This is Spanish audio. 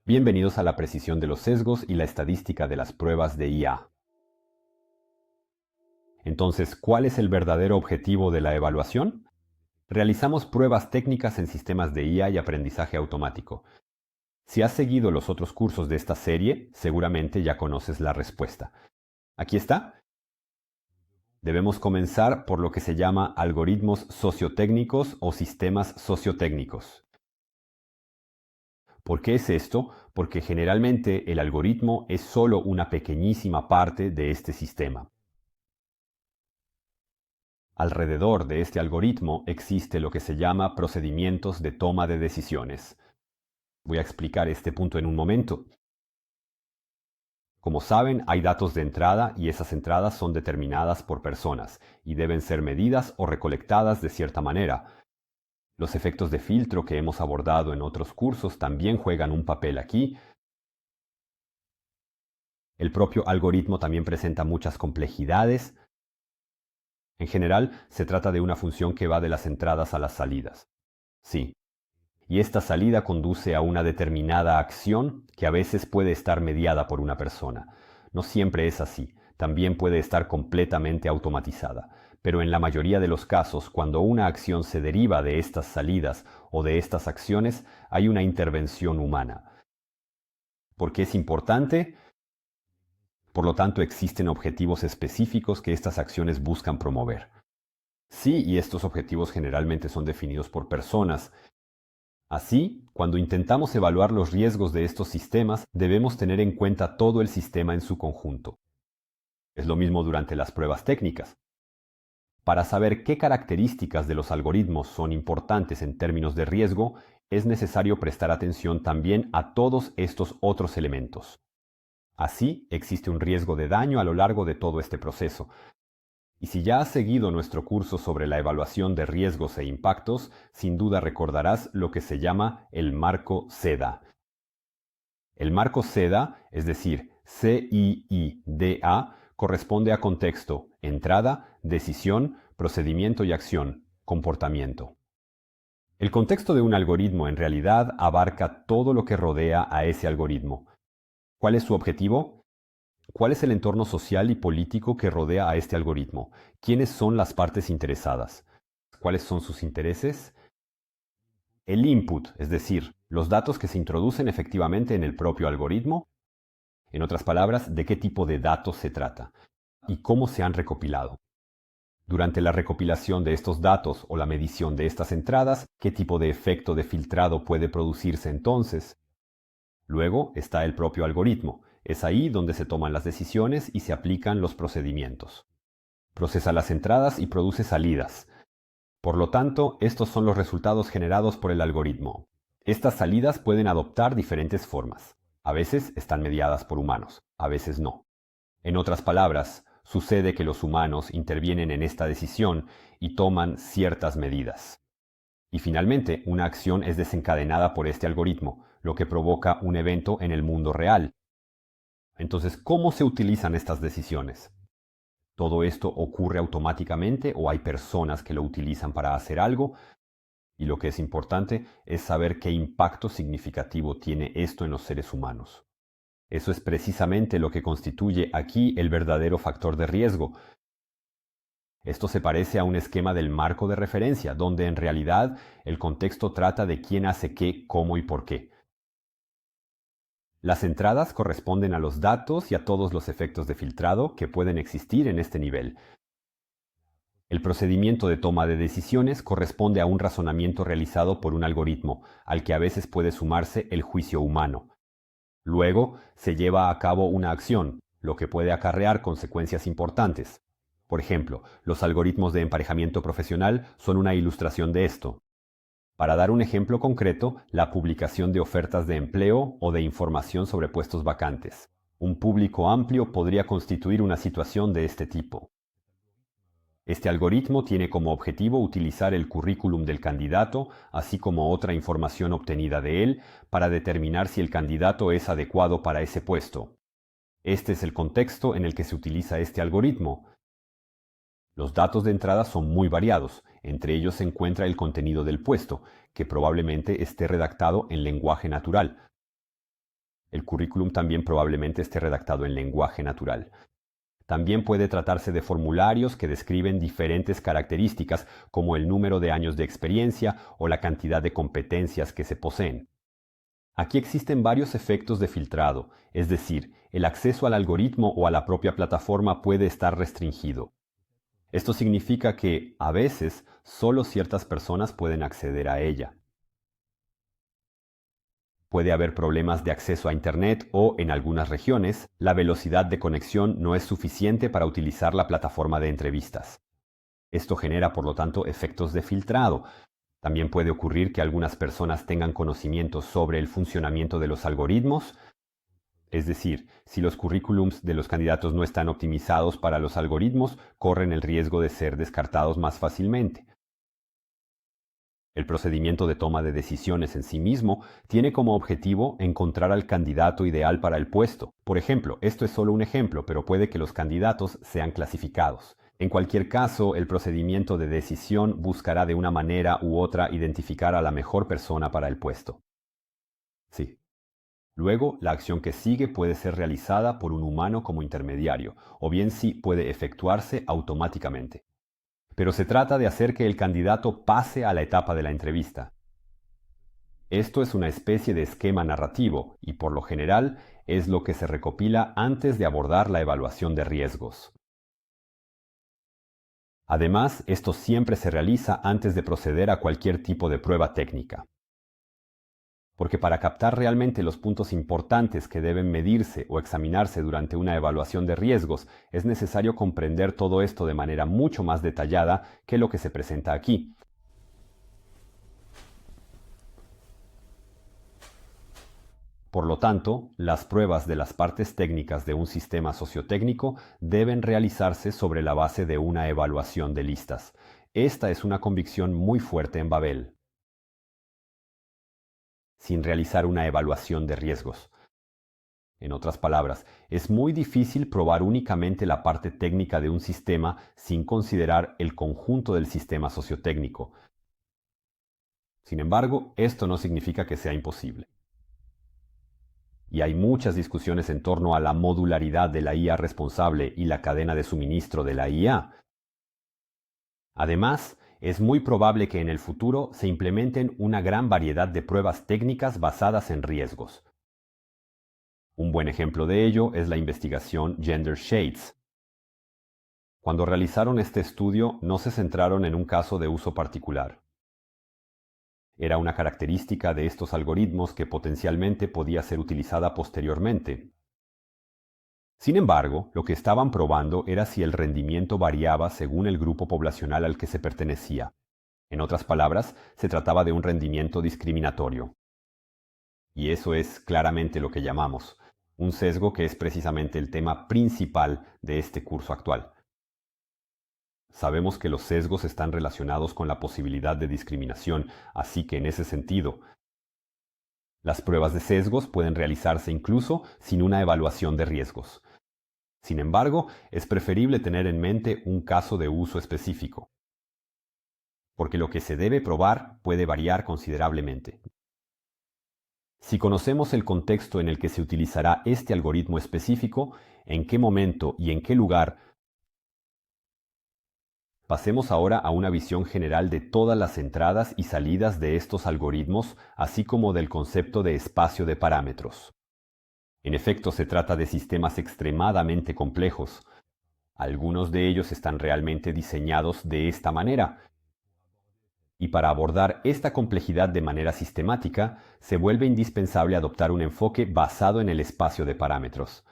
Bienvenidos a la precisión de los sesgos y la estadística de las pruebas de IA. Entonces, ¿cuál es el verdadero objetivo de la evaluación? Realizamos pruebas técnicas en sistemas de IA y aprendizaje automático. Si has seguido los otros cursos de esta serie, seguramente ya conoces la respuesta. Aquí está. Debemos comenzar por lo que se llama algoritmos sociotécnicos o sistemas sociotécnicos. ¿Por qué es esto? Porque generalmente el algoritmo es solo una pequeñísima parte de este sistema. Alrededor de este algoritmo existe lo que se llama procedimientos de toma de decisiones. Voy a explicar este punto en un momento. Como saben, hay datos de entrada y esas entradas son determinadas por personas y deben ser medidas o recolectadas de cierta manera. Los efectos de filtro que hemos abordado en otros cursos también juegan un papel aquí. El propio algoritmo también presenta muchas complejidades. En general, se trata de una función que va de las entradas a las salidas. Sí. Y esta salida conduce a una determinada acción que a veces puede estar mediada por una persona. No siempre es así, también puede estar completamente automatizada. Pero en la mayoría de los casos, cuando una acción se deriva de estas salidas o de estas acciones, hay una intervención humana. ¿Por qué es importante? Por lo tanto, existen objetivos específicos que estas acciones buscan promover. Sí, y estos objetivos generalmente son definidos por personas. Así, cuando intentamos evaluar los riesgos de estos sistemas, debemos tener en cuenta todo el sistema en su conjunto. Es lo mismo durante las pruebas técnicas. Para saber qué características de los algoritmos son importantes en términos de riesgo, es necesario prestar atención también a todos estos otros elementos. Así, existe un riesgo de daño a lo largo de todo este proceso. Y si ya has seguido nuestro curso sobre la evaluación de riesgos e impactos, sin duda recordarás lo que se llama el marco SEDA. El marco SEDA, es decir, CIIDA, corresponde a contexto, entrada, decisión, procedimiento y acción, comportamiento. El contexto de un algoritmo en realidad abarca todo lo que rodea a ese algoritmo. ¿Cuál es su objetivo? ¿Cuál es el entorno social y político que rodea a este algoritmo? ¿Quiénes son las partes interesadas? ¿Cuáles son sus intereses? El input, es decir, los datos que se introducen efectivamente en el propio algoritmo. En otras palabras, ¿de qué tipo de datos se trata? ¿Y cómo se han recopilado? Durante la recopilación de estos datos o la medición de estas entradas, ¿qué tipo de efecto de filtrado puede producirse entonces? Luego está el propio algoritmo. Es ahí donde se toman las decisiones y se aplican los procedimientos. Procesa las entradas y produce salidas. Por lo tanto, estos son los resultados generados por el algoritmo. Estas salidas pueden adoptar diferentes formas. A veces están mediadas por humanos, a veces no. En otras palabras, sucede que los humanos intervienen en esta decisión y toman ciertas medidas. Y finalmente, una acción es desencadenada por este algoritmo, lo que provoca un evento en el mundo real. Entonces, ¿cómo se utilizan estas decisiones? ¿Todo esto ocurre automáticamente o hay personas que lo utilizan para hacer algo? Y lo que es importante es saber qué impacto significativo tiene esto en los seres humanos. Eso es precisamente lo que constituye aquí el verdadero factor de riesgo. Esto se parece a un esquema del marco de referencia, donde en realidad el contexto trata de quién hace qué, cómo y por qué. Las entradas corresponden a los datos y a todos los efectos de filtrado que pueden existir en este nivel. El procedimiento de toma de decisiones corresponde a un razonamiento realizado por un algoritmo, al que a veces puede sumarse el juicio humano. Luego, se lleva a cabo una acción, lo que puede acarrear consecuencias importantes. Por ejemplo, los algoritmos de emparejamiento profesional son una ilustración de esto. Para dar un ejemplo concreto, la publicación de ofertas de empleo o de información sobre puestos vacantes. Un público amplio podría constituir una situación de este tipo. Este algoritmo tiene como objetivo utilizar el currículum del candidato, así como otra información obtenida de él, para determinar si el candidato es adecuado para ese puesto. Este es el contexto en el que se utiliza este algoritmo. Los datos de entrada son muy variados. Entre ellos se encuentra el contenido del puesto, que probablemente esté redactado en lenguaje natural. El currículum también probablemente esté redactado en lenguaje natural. También puede tratarse de formularios que describen diferentes características como el número de años de experiencia o la cantidad de competencias que se poseen. Aquí existen varios efectos de filtrado, es decir, el acceso al algoritmo o a la propia plataforma puede estar restringido. Esto significa que, a veces, solo ciertas personas pueden acceder a ella. Puede haber problemas de acceso a Internet o, en algunas regiones, la velocidad de conexión no es suficiente para utilizar la plataforma de entrevistas. Esto genera, por lo tanto, efectos de filtrado. También puede ocurrir que algunas personas tengan conocimientos sobre el funcionamiento de los algoritmos, es decir, si los currículums de los candidatos no están optimizados para los algoritmos, corren el riesgo de ser descartados más fácilmente. El procedimiento de toma de decisiones en sí mismo tiene como objetivo encontrar al candidato ideal para el puesto. Por ejemplo, esto es solo un ejemplo, pero puede que los candidatos sean clasificados. En cualquier caso, el procedimiento de decisión buscará de una manera u otra identificar a la mejor persona para el puesto. Sí. Luego, la acción que sigue puede ser realizada por un humano como intermediario, o bien sí puede efectuarse automáticamente. Pero se trata de hacer que el candidato pase a la etapa de la entrevista. Esto es una especie de esquema narrativo y por lo general es lo que se recopila antes de abordar la evaluación de riesgos. Además, esto siempre se realiza antes de proceder a cualquier tipo de prueba técnica. Porque para captar realmente los puntos importantes que deben medirse o examinarse durante una evaluación de riesgos, es necesario comprender todo esto de manera mucho más detallada que lo que se presenta aquí. Por lo tanto, las pruebas de las partes técnicas de un sistema sociotécnico deben realizarse sobre la base de una evaluación de listas. Esta es una convicción muy fuerte en Babel. Sin realizar una evaluación de riesgos. En otras palabras, es muy difícil probar únicamente la parte técnica de un sistema sin considerar el conjunto del sistema sociotécnico. Sin embargo, esto no significa que sea imposible. Y hay muchas discusiones en torno a la modularidad de la IA responsable y la cadena de suministro de la IA. Además, es muy probable que en el futuro se implementen una gran variedad de pruebas técnicas basadas en riesgos. Un buen ejemplo de ello es la investigación Gender Shades. Cuando realizaron este estudio, no se centraron en un caso de uso particular. Era una característica de estos algoritmos que potencialmente podía ser utilizada posteriormente. Sin embargo, lo que estaban probando era si el rendimiento variaba según el grupo poblacional al que se pertenecía. En otras palabras, se trataba de un rendimiento discriminatorio. Y eso es claramente lo que llamamos un sesgo, que es precisamente el tema principal de este curso actual. Sabemos que los sesgos están relacionados con la posibilidad de discriminación, así que en ese sentido, las pruebas de sesgos pueden realizarse incluso sin una evaluación de riesgos. Sin embargo, es preferible tener en mente un caso de uso específico, porque lo que se debe probar puede variar considerablemente. Si conocemos el contexto en el que se utilizará este algoritmo específico, en qué momento y en qué lugar, pasemos ahora a una visión general de todas las entradas y salidas de estos algoritmos, así como del concepto de espacio de parámetros. En efecto, se trata de sistemas extremadamente complejos. Algunos de ellos están realmente diseñados de esta manera. Y para abordar esta complejidad de manera sistemática, se vuelve indispensable adoptar un enfoque basado en el espacio de parámetros.